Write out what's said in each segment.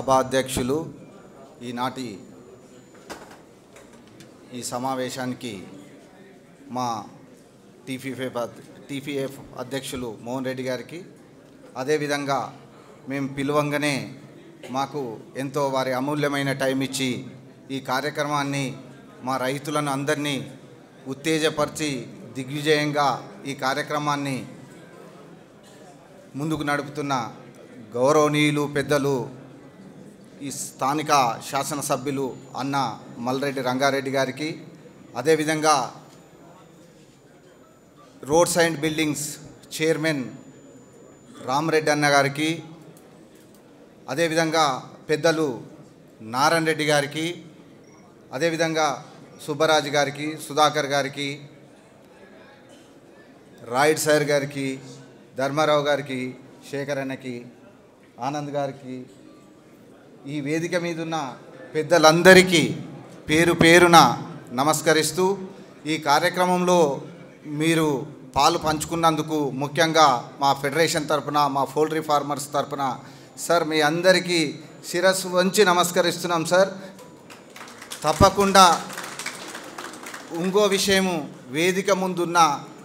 సభాధ్యక్షులు ఈనాటి ఈ సమావేశానికి మా టీపీఎఫ్ అధ్యక్షులు మోహన్ రెడ్డి గారికి, అదేవిధంగా మేము పిలువంగానే మాకు ఎంతో వారి అమూల్యమైన టైం ఇచ్చి ఈ కార్యక్రమాన్ని మా రైతులను అందరినీ ఉత్తేజపరిచి దిగ్విజయంగా ఈ కార్యక్రమాన్ని ముందుకు నడుపుతున్న గౌరవనీయులు పెద్దలు ఈ స్థానిక శాసనసభ్యులు అన్న మల్రెడ్డి రంగారెడ్డి గారికి, అదేవిధంగా roads and buildings chairman Rama Reddy అన్న గారికి, అదేవిధంగా పెద్దలు నారాయణ రెడ్డి గారికి, అదేవిధంగా సుబ్బరాజు గారికి, సుధాకర్ గారికి, రాయుడ్ సార్ గారికి, ధర్మారావు గారికి, శేఖర్ అన్నకి, ఆనంద్ గారికి, ఈ వేదిక మీద ఉన్న పెద్దలందరికీ పేరు పేరున నమస్కరిస్తూ ఈ కార్యక్రమంలో మీరు పాలు పంచుకున్నందుకు ముఖ్యంగా మా ఫెడరేషన్ తరపున, మా పౌల్ట్రీ ఫార్మర్స్ తరపున సార్ మీ అందరికీ శిరస్సు వంచి నమస్కరిస్తున్నాం సార్. తప్పకుండా ఇంకో విషయము, వేదిక ముందున్న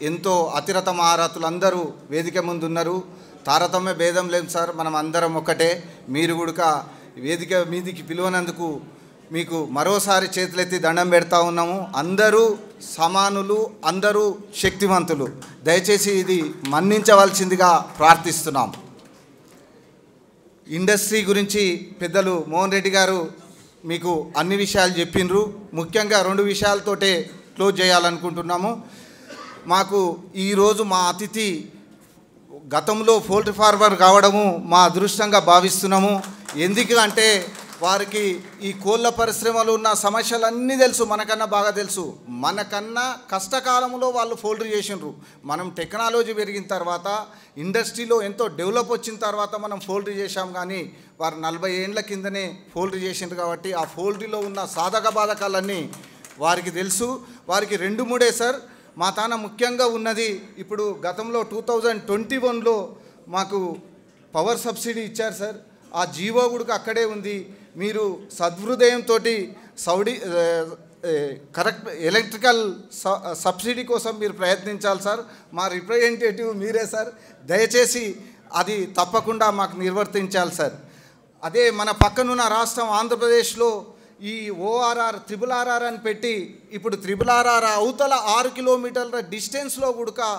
ఎంతో అతిరథ మహారథులందరూ వేదిక ముందున్నారు. తారతమ్య భేదం లేదు సార్, మనం అందరం ఒకటే. మీరు కూడా వేదిక మీదికి పిలువనందుకు మీకు మరోసారి చేతులెత్తి దండం పెడతా ఉన్నాము. అందరూ సమానులు, అందరూ శక్తివంతులు. దయచేసి ఇది మన్నించవలసిందిగా ప్రార్థిస్తున్నాం. ఇండస్ట్రీ గురించి పెద్దలు మోహన్ రెడ్డి గారు మీకు అన్ని విషయాలు చెప్పిండ్రు. ముఖ్యంగా 2 విషయాలతోటే క్లోజ్ చేయాలనుకుంటున్నాము. మాకు ఈరోజు మా అతిథి గతంలో పౌల్ట్రీ ఫార్మర్ కావడము మా అదృష్టంగా భావిస్తున్నాము. ఎందుకంటే వారికి ఈ కోళ్ళ పరిశ్రమలో ఉన్న సమస్యలన్నీ తెలుసు, మనకన్నా బాగా తెలుసు. మనకన్నా కష్టకాలంలో వాళ్ళు పౌల్ట్రీ చేసిండ్రు. మనం టెక్నాలజీ పెరిగిన తర్వాత, ఇండస్ట్రీలో ఎంతో డెవలప్ వచ్చిన తర్వాత మనం పౌల్ట్రీ చేశాం. కానీ వారు 40 ఏండ్ల కిందనే పౌల్ట్రీ చేసిండ్రు కాబట్టి ఆ పౌల్ట్రీలో ఉన్న సాధక బాధకాలన్నీ వారికి తెలుసు. వారికి 2-3 సార్. మా తాన ముఖ్యంగా ఉన్నది ఇప్పుడు గతంలో 2021లో మాకు పవర్ సబ్సిడీ ఇచ్చారు సార్. ఆ జీవో కూడా అక్కడే ఉంది. మీరు సద్హృదయంతో కరెక్ట్ ఎలక్ట్రికల్ సబ్సిడీ కోసం మీరు ప్రయత్నించాలి సార్. మా రిప్రజెంటేటివ్ మీరే సార్. దయచేసి అది తప్పకుండా మాకు నిర్వర్తించాలి సార్. అదే మన పక్కనున్న రాష్ట్రం ఆంధ్రప్రదేశ్లో ఈ ఓఆర్ఆర్ RRR అని పెట్టి ఇప్పుడు RRR అవతల 6 కిలోమీటర్ల డిస్టెన్స్లో కూడా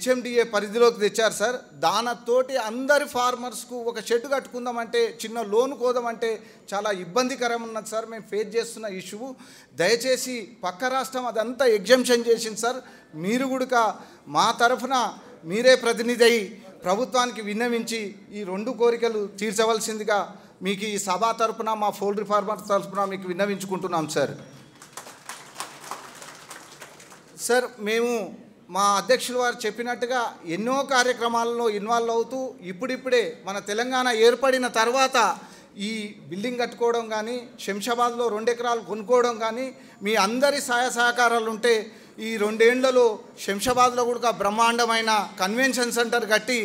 HMDA పరిధిలోకి తెచ్చారు సార్. దానితోటి అందరి ఫార్మర్స్కు ఒక షెడ్ కట్టుకుందామంటే, చిన్న లోన్ కోదామంటే చాలా ఇబ్బందికరం ఉన్నది సార్. మేము ఫేస్ చేస్తున్న ఇష్యూ. దయచేసి పక్క రాష్ట్రం అదంతా ఎగ్జంప్షన్ చేసింది సార్. మీరు కూడా మా తరఫున మీరే ప్రతినిధి అయి ప్రభుత్వానికి విన్నవించి ఈ 2 కోరికలు తీర్చవలసిందిగా మీకు ఈ సభ తరపున, మా పౌల్ట్రీ ఫార్మర్స్ తరపున మీకు విన్నవించుకుంటున్నాం సార్. సార్ మేము మా అధ్యక్షులు వారు చెప్పినట్టుగా ఎన్నో కార్యక్రమాలలో ఇన్వాల్వ్ అవుతూ ఇప్పుడిప్పుడే మన తెలంగాణ ఏర్పడిన తర్వాత ఈ బిల్డింగ్ కట్టుకోవడం కానీ, శంషాబాద్లో 2 ఎకరాలు కొనుక్కోవడం కానీ, మీ అందరి సహాయ సహకారాలు ఉంటే ఈ 2 ఏళ్లలో శంషాబాద్లో కూడా బ్రహ్మాండమైన కన్వెన్షన్ సెంటర్ కట్టి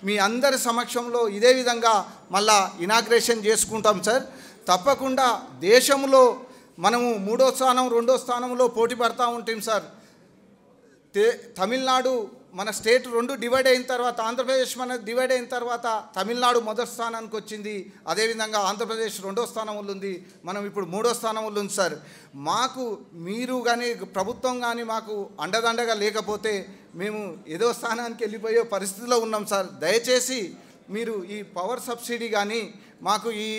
మీ అందరి సమక్షంలో ఇదే విధంగా మళ్ళా ఇనాగ్రేషన్ చేసుకుంటాం సార్. తప్పకుండా దేశంలో మనము 3వ స్థానం 2వ స్థానంలో పోటీ పడుతూ ఉంటాం సార్. తమిళనాడు మన స్టేట్ 2 డివైడ్ అయిన తర్వాత, ఆంధ్రప్రదేశ్ మన డివైడ్ అయిన తర్వాత తమిళనాడు మొదటి స్థానానికి వచ్చింది. అదేవిధంగా ఆంధ్రప్రదేశ్ 2వ స్థానంలో ఉంది. మనం ఇప్పుడు 3వ స్థానంలో ఉంది సార్. మాకు మీరు కానీ ప్రభుత్వం కానీ మాకు అండదండగా లేకపోతే మేము ఏదో స్థానానికి వెళ్ళిపోయే పరిస్థితిలో ఉన్నాం సార్. దయచేసి మీరు ఈ పవర్ సబ్సిడీ కానీ, మాకు ఈ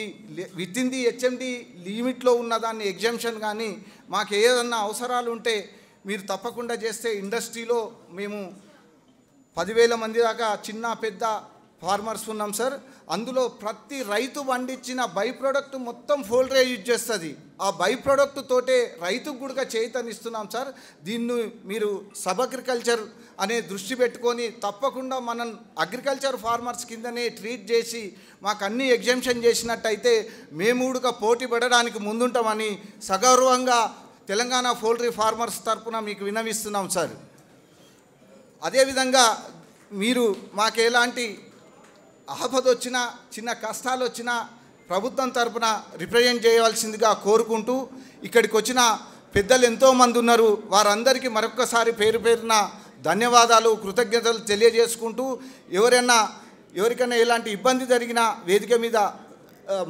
విత్ ఇన్ ది HMD లిమిట్లో ఉన్న దాన్ని ఎగ్జంప్షన్ కానీ, మాకు ఏదన్నా అవసరాలు ఉంటే మీరు తప్పకుండా చేస్తే ఇండస్ట్రీలో మేము 10,000 మంది దాకా చిన్న పెద్ద ఫార్మర్స్ ఉన్నాం సార్. అందులో ప్రతి రైతు పండించిన బై ప్రోడక్ట్ మొత్తం పౌల్ట్రీ యూజ్ చేస్తుంది. ఆ బై ప్రోడక్ట్ తోటే రైతుకు కూడా చేతనిస్తున్నాం సార్. దీన్ని మీరు సబ్ అగ్రికల్చర్ అనే దృష్టి పెట్టుకొని తప్పకుండా మనం అగ్రికల్చర్ ఫార్మర్స్ కిందనే ట్రీట్ చేసి మాకు అన్ని ఎగ్జంప్షన్ చేసినట్టయితే మేము కూడా పోటీ పడడానికి ముందుంటామని సగౌరవంగా తెలంగాణ పౌల్ట్రీ ఫార్మర్స్ తరపున మీకు విన్నవిస్తున్నాం సార్. అదేవిధంగా మీరు మాకు ఎలాంటి ఆపద వచ్చినా, చిన్న కష్టాలు వచ్చినా ప్రభుత్వం తరపున రిప్రజెంట్ చేయవలసిందిగా కోరుకుంటూ ఇక్కడికి వచ్చిన పెద్దలు ఎంతోమంది ఉన్నారు. వారందరికీ మరొక్కసారి పేరు పేరున ధన్యవాదాలు, కృతజ్ఞతలు తెలియజేసుకుంటూ ఎవరికైనా ఎలాంటి ఇబ్బంది జరిగినా వేదిక మీద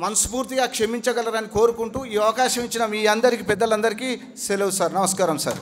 మనస్ఫూర్తిగా క్షమించగలరని కోరుకుంటూ ఈ అవకాశం ఇచ్చిన మీ అందరికీ, పెద్దలందరికీ సెలవు సార్. నమస్కారం సార్.